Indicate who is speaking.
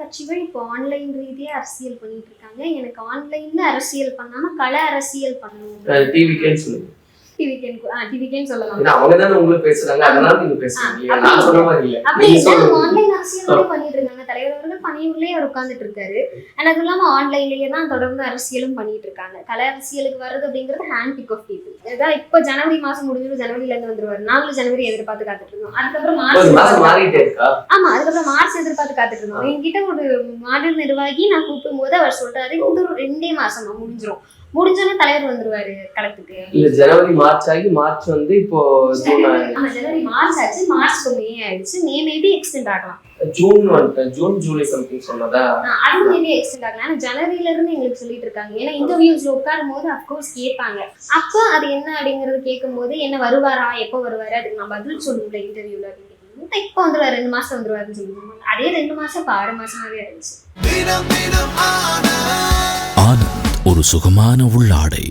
Speaker 1: கட்சிகள் இப்போ ஆன்லைன் ரீதியா அரசியல் பண்ணிட்டு இருக்காங்க. எனக்கு ஆன்லைன்ல அரசியல் பண்ணாம கள அரசியல் பண்ணணும்.
Speaker 2: டிவிகேன்னு சொல்லுங்க.
Speaker 1: டிவிகேன்னு சொல்லலாம்.
Speaker 2: ஏன்னா அவங்க தானே உங்களுக்கு பேசுறாங்க, அதனால நீங்க பேசுறீங்க. நான் சொல்ற மாதிரி இல்ல.
Speaker 1: அப்படி இல்ல, ஆன்லைன் அரசியல் பண்ணிட்டு இருக்காங்க. தலைவர் அவர்கள் பணியூர்லயே அவர் உட்கார்ந்துட்டு இருக்காரு. அண்ட் அது இல்லாம ஆன்லைன்லயே தான் தொடர்ந்து அரசியலும் பண்ணிட்டு இருக்காங்க. கல அரசியலுக்கு வர்றது அப்படிங்கிறது ஹேண்ட் பிக் ஆஃப் பீப்புள். அதான் இப்போ ஜனவரி மாசம் முடிஞ்சது, ஜனவரில இருந்து வந்துருவாரு. நாங்களும் ஜனவரி எதிர்பார்த்து காத்துட்டு இருந்தோம். அதுக்கப்புறம்
Speaker 2: மாசம் மாறிட்டே இருக்கா?
Speaker 1: ஆமா, அதுக்கப்புறம் மார்ச் எதிர்பார்த்து காத்துட்டு இருந்தோம். என்கிட்ட ஒரு மாடல் நிர்வாகி நான் கூப்பிடும் போது அவர் சொல்றாரு, இந்த ஒரு 2 மாசமா முடிஞ்சிரும், முடிஞ்சோடனே தலைவர் வந்துருவாரு களத்துக்கு.
Speaker 2: இல்ல ஜனவரி மார்ச் ஆகி மார்ச் வந்து இப்போ
Speaker 1: ஜனவரி மார்ச் ஆச்சு, மார்ச் மே ஆயிடுச்சு. மேபி எக்ஸ்டெண்ட் ஆகலாம்.
Speaker 2: ஜூன் ஜூலை சம்திங் சொன்னதா,
Speaker 1: அது மேபி எக்ஸ்டெண்ட் ஆகலாம். ஆனா ஜனவரில இருந்து எங்களுக்கு சொல்லிட்டு இருக்காங்க. ஏன்னா இன்டர்வியூஸ்ல உட்காரும் போது அப்கோர்ஸ் கேட்பாங்க. அப்போ அது என்ன அப்படிங்கறது கேட்கும் போது, என்ன வருவாரா, எப்போ வருவாரு, அதுக்கு நான் பதில் சொல்லணும்ல இன்டர்வியூல அப்படின்னு. இப்போ வந்துருவாரு, 2 மாசம் வந்துருவாருன்னு சொல்லுவாங்க. அதே 2 மாசம் இப்போ 6 மாசமாவே ஆயிடுச்சு.
Speaker 3: ஆனந்த் ஒரு சுகமான உள்ளாடை.